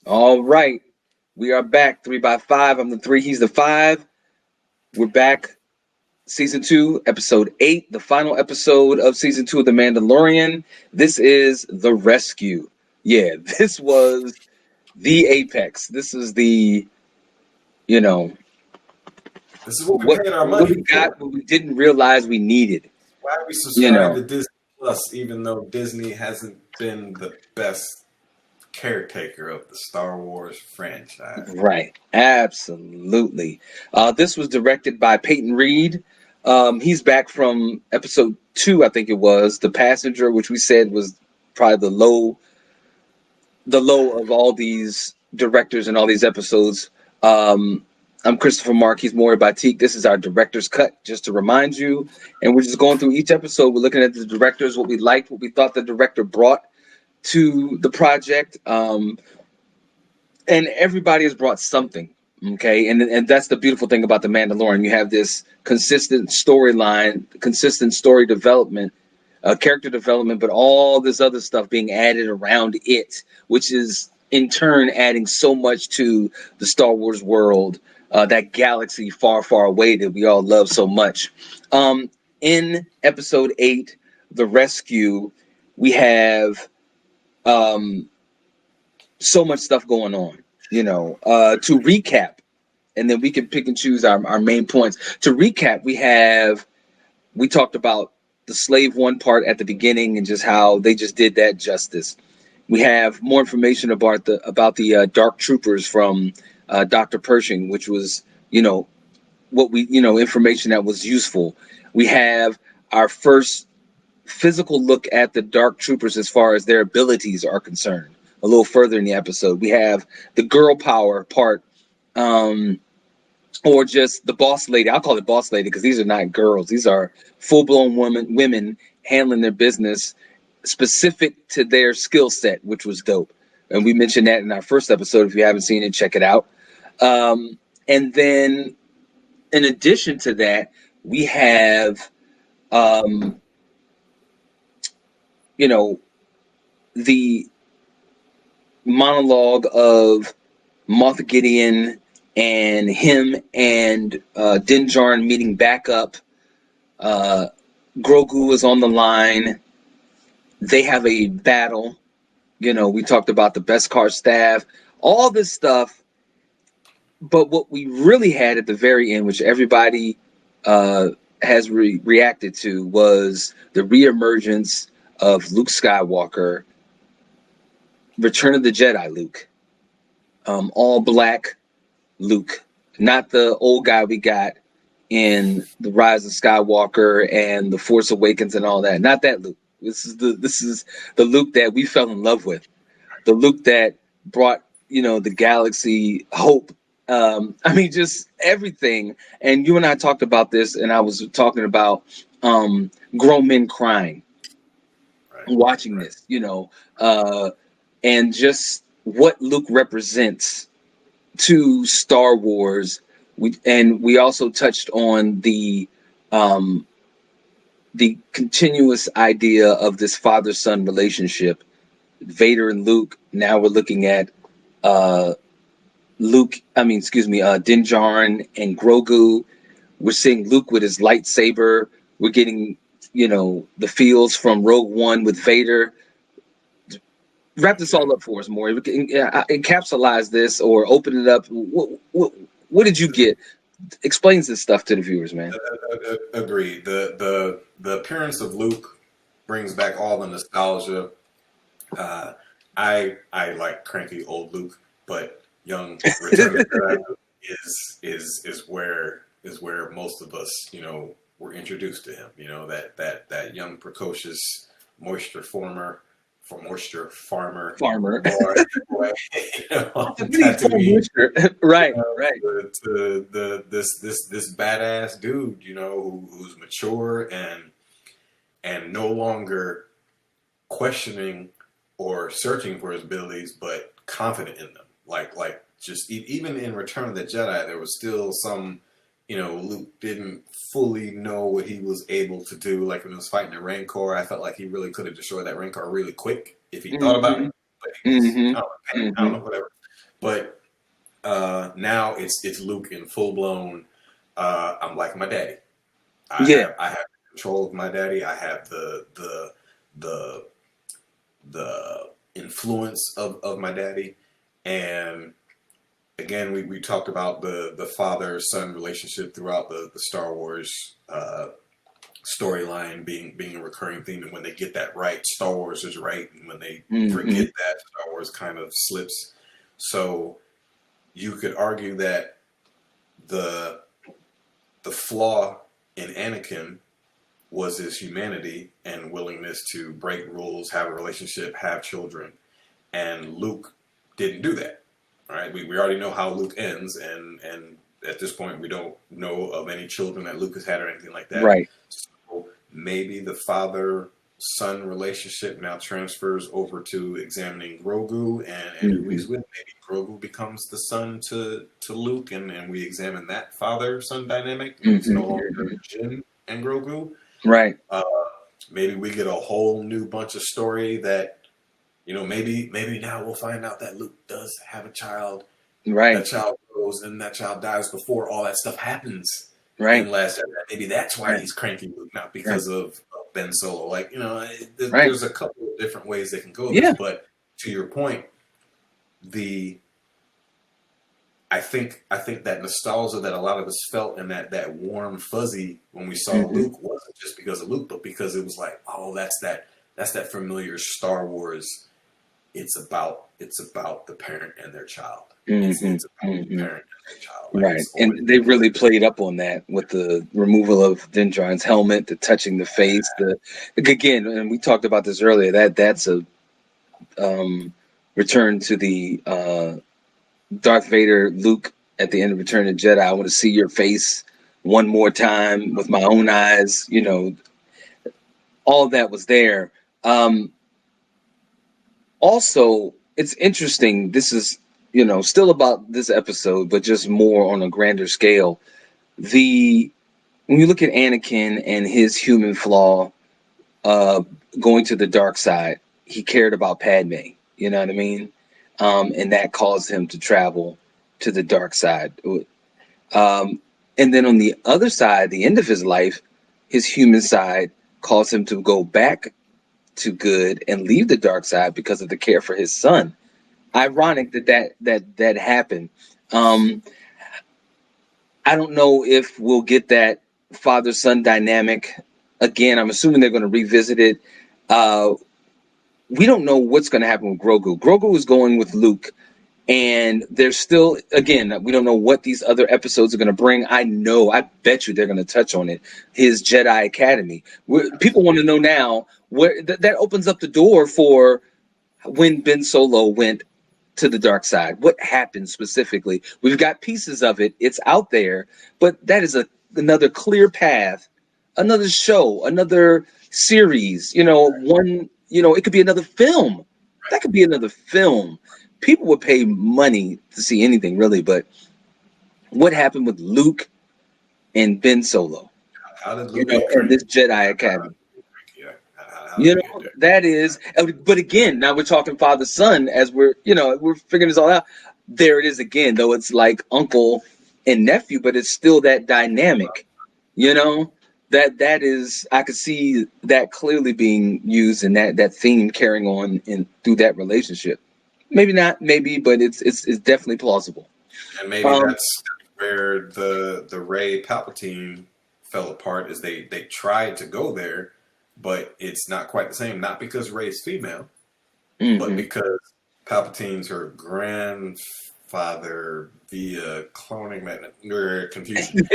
All right. We are back. 3 by 5. I'm the three. He's the five. We're back. Season 2, episode 8, the final episode of season 2 of The Mandalorian. This is The Rescue. Yeah, this was the apex. This is the, you know, This is what we what, paid our what money we for. got, what we didn't realize we needed. Why we You subscribe know, to Disney Plus, even though Disney hasn't been the best caretaker of the Star Wars franchise. right. Absolutely. This was directed by Peyton Reed. He's back from episode 2, I think it was, The Passenger, which we said was probably the low of all these directors and all these episodes. I'm Christopher Marc. He's Mauri-Batik. This is our director's cut, just to remind you. And we're just going through each episode. We're looking at the directors, what we liked, what we thought the director brought to the project. And everybody has brought something. Okay. And that's the beautiful thing about The Mandalorian. You have this consistent storyline, consistent story development, character development, but all this other stuff being added around it, which is in turn adding so much to the Star Wars world, that galaxy far, far away that we all love so much. In episode 8, The Rescue, we have so much stuff going on, to recap, and then we can pick and choose our main points. To recap, we talked about the slave one part at the beginning and just how they just did that justice. We have more information about the dark troopers from Dr. Pershing, which was, information that was useful. We have our first physical look at the dark troopers as far as their abilities are concerned. A little further in the episode, we have the girl power part, or just the boss lady. I'll call it boss lady because these are not girls. These are full-blown women handling their business specific to their skill set, which was dope. And we mentioned that in our first episode. If you haven't seen it, check it out. And then in addition to that, we have, the monologue of Moff Gideon and him and Din Djarin meeting back up. Grogu is on the line. They have a battle. We talked about the Beskar staff, all this stuff. But what we really had at the very end, which everybody has reacted to, was the reemergence of Luke Skywalker, Return of the Jedi Luke, all black Luke, not the old guy we got in The Rise of Skywalker and The Force Awakens and all that. Not that Luke. This is the Luke that we fell in love with, the Luke that brought the galaxy hope. Just everything. And you and I talked about this, and I was talking about grown men crying, watching this, and just what Luke represents to Star Wars. We also touched on the continuous idea of this father-son relationship, Vader and Luke. Now we're looking at Din Djarin and Grogu. We're seeing Luke with his lightsaber. We're getting, the feels from Rogue One with Vader. Wrap this all up for us, Maury. Encapsulize this or open it up. What did you get? Explains this stuff to the viewers, man. Agreed. The appearance of Luke brings back all the nostalgia. I like cranky old Luke, but young Return of the Jedi is where most of us, were introduced to him. That young precocious moisture farmer. Farmer. Boy, Right. To this badass dude, who's mature and no longer questioning or searching for his abilities, but confident in them. Like just even in Return of the Jedi, there was still some, Luke didn't fully know what he was able to do. Like when he was fighting the Rancor, I felt like he really could have destroyed that Rancor really quick if he thought about it. But he was, I don't know, whatever. But now it's Luke in full blown. I'm like my daddy. Yeah. I have control of my daddy. I have the the influence of my daddy. And again, we talked about the father son relationship throughout the Star Wars storyline being a recurring theme, and when they get that right, Star Wars is right, and when they forget that, Star Wars kind of slips. So you could argue that the flaw in Anakin was his humanity and willingness to break rules, have a relationship, have children, and Luke didn't do that. All right, we already know how Luke ends, and at this point we don't know of any children that Luke has had or anything like that. Right. So maybe the father-son relationship now transfers over to examining Grogu and who he's with. Maybe Grogu becomes the son to Luke, and we examine that father-son dynamic. It's no longer Jin and Grogu. Right. Maybe we get a whole new bunch of story that, maybe now we'll find out that Luke does have a child. Right. That child grows and that child dies before all that stuff happens. Right. In Last Jedi. Maybe that's why he's cranky Luke, not because of Ben Solo. Like, there's a couple of different ways they can go this, but to your point, I think that nostalgia that a lot of us felt and that warm fuzzy when we saw Luke wasn't just because of Luke, but because it was like, oh, that's that familiar Star Wars. It's about the parent and their child. It's about the parent and their child. Like, right. And they really played up on that with the removal of Dendron's helmet, the touching the face, again, and we talked about this earlier, that's a return to the Darth Vader, Luke at the end of Return of the Jedi. I want to see your face one more time with my own eyes. All that was there. Also, it's interesting. This is, still about this episode, but just more on a grander scale. When you look at Anakin and his human flaw, going to the dark side, he cared about Padme. You know what I mean? And that caused him to travel to the dark side. And then on the other side, the end of his life, his human side caused him to go back to good and leave the dark side because of the care for his son. Ironic that happened. I don't know if we'll get that father-son dynamic again. I'm assuming they're going to revisit it. We don't know what's going to happen with Grogu. Grogu is going with Luke, and there's still, again, we don't know what these other episodes are going to bring. I bet you they're going to touch on it. His Jedi Academy. People want to know now where that opens up the door for when Ben Solo went to the dark side. What happened specifically? We've got pieces of it. It's out there, but that is another clear path, another show, another series. It could be another film. That could be another film. People would pay money to see anything, really. But what happened with Luke and Ben Solo? How did Luke and this Jedi Academy? That is. But again, now we're talking father-son as we're figuring this all out. There it is again, though it's like uncle and nephew, but it's still that dynamic. That is, I could see that clearly being used and that theme carrying on through that relationship. Maybe not, but it's definitely plausible. And maybe that's where the Rey Palpatine fell apart, is they tried to go there, but it's not quite the same. Not because Rey's female, but because Palpatine's her grandfather via cloning confusion.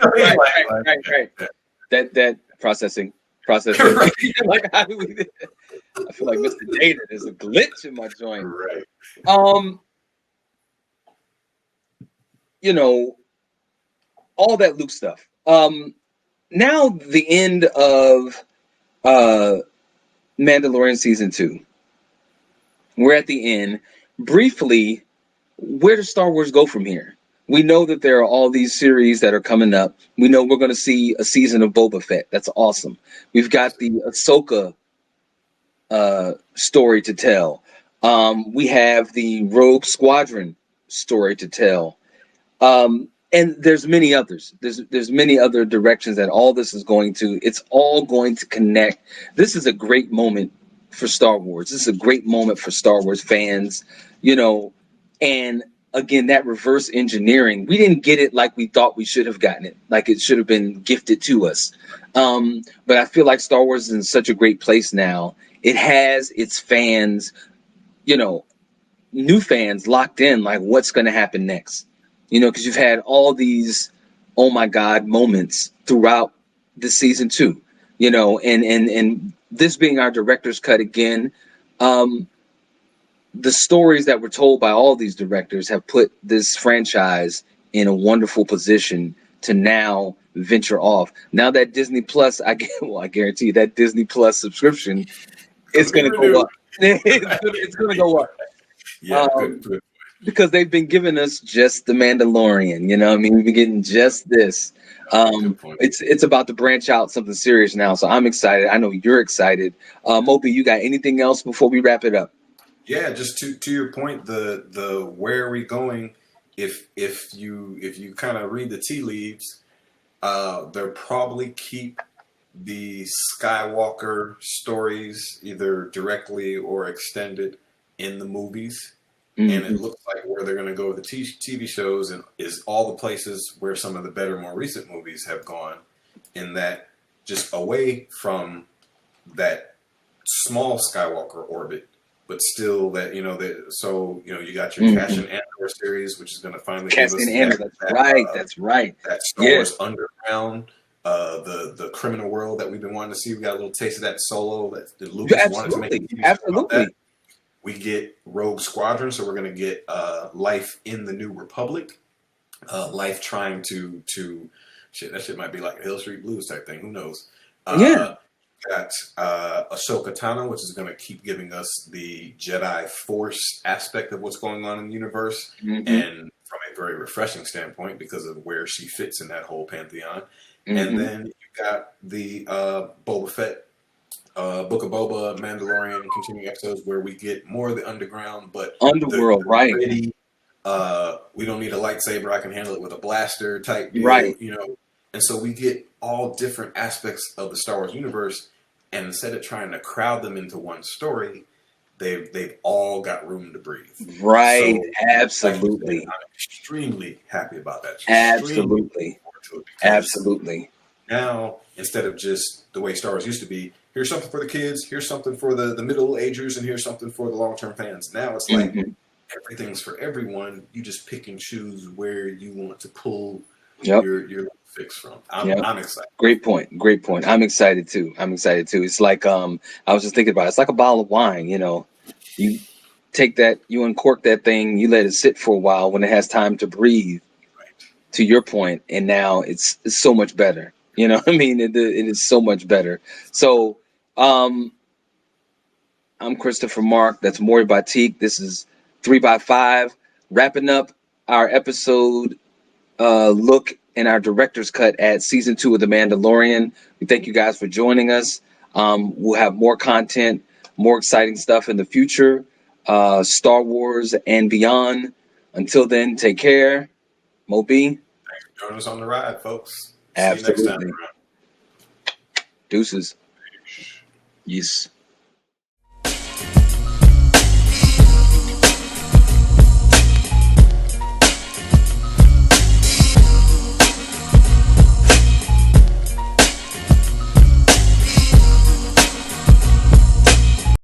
Right. That processing. Right. Like, how do we? I feel like Mr. Data. There's a glitch in my joint. Right. All that Luke stuff. Now the end of Mandalorian season 2. We're at the end. Briefly, where does Star Wars go from here? We know that there are all these series that are coming up. We know we're going to see a season of Boba Fett. That's awesome. We've got the Ahsoka story to tell. We have the Rogue Squadron story to tell. And there's many others. There's many other directions that all this is going to. It's all going to connect. This is a great moment for Star Wars. This is a great moment for Star Wars fans. You know, and again, that reverse engineering, we didn't get it like we thought we should have gotten it. Like it should have been gifted to us. But I feel like Star Wars is in such a great place now. It has its fans, you know, new fans locked in. Like, what's going to happen next? You know, because you've had all these oh my god moments throughout the season 2, you know, and this being our director's cut again, the stories that were told by all these directors have put this franchise in a wonderful position to now venture off. Now that Disney Plus, I guarantee you that Disney Plus subscription is going to go up. It's going to go up. Yeah, good. Because they've been giving us just the Mandalorian, you know. I mean, we've been getting just this. It's about to branch out something serious now, so I'm excited. I know you're excited. Moby, you got anything else before we wrap it up? Yeah, just to your point, the where are we going? If you kind of read the tea leaves, they'll probably keep the Skywalker stories either directly or extended in the movies. And it looks like where they're going to go with the TV shows and is all the places where some of the better, more recent movies have gone, in that just away from that small Skywalker orbit, but still that, you know, you got your Cassian Andor series, which is going to finally give us that's right. That Star Wars Underground, the criminal world that we've been wanting to see. We got a little taste of that Solo that Lucas wanted to make a TV show about that. We get Rogue Squadron, so we're going to get life in the New Republic, life trying to shit. That shit might be like a Hill Street Blues type thing. Who knows? Got Ahsoka Tano, which is going to keep giving us the Jedi Force aspect of what's going on in the universe, and from a very refreshing standpoint because of where she fits in that whole pantheon. And then you got the Boba Fett. Book of Boba, Mandalorian, continuing episodes where we get more of the underground, but underworld, right? Ready, we don't need a lightsaber; I can handle it with a blaster type deal, right? You know, and so we get all different aspects of the Star Wars universe, and instead of trying to crowd them into one story, they've all got room to breathe. Right? So, absolutely. I'm extremely happy about that. Absolutely. Now, instead of just the way Star Wars used to be, here's something for the kids, here's something for the middle agers, and here's something for the long-term fans. Now it's like everything's for everyone. You just pick and choose where you want to pull your fix from. I'm excited. Great point. I'm excited too. It's like I was just thinking about it. It's like a bottle of wine, you know. You take that, you uncork that thing, you let it sit for a while when it has time to breathe. Right. To your point, and now it's so much better. You know what I mean? It is so much better. So, I'm Christopher Marc. That's Mauri-Batik. This is 3x5. Wrapping up our episode look and our director's cut at season 2 of The Mandalorian. We thank you guys for joining us. We'll have more content, more exciting stuff in the future. Star Wars and beyond. Until then, take care. Moby. Thanks for joining us on the ride, folks. Absolutely. See you next time. Deuces. Yes.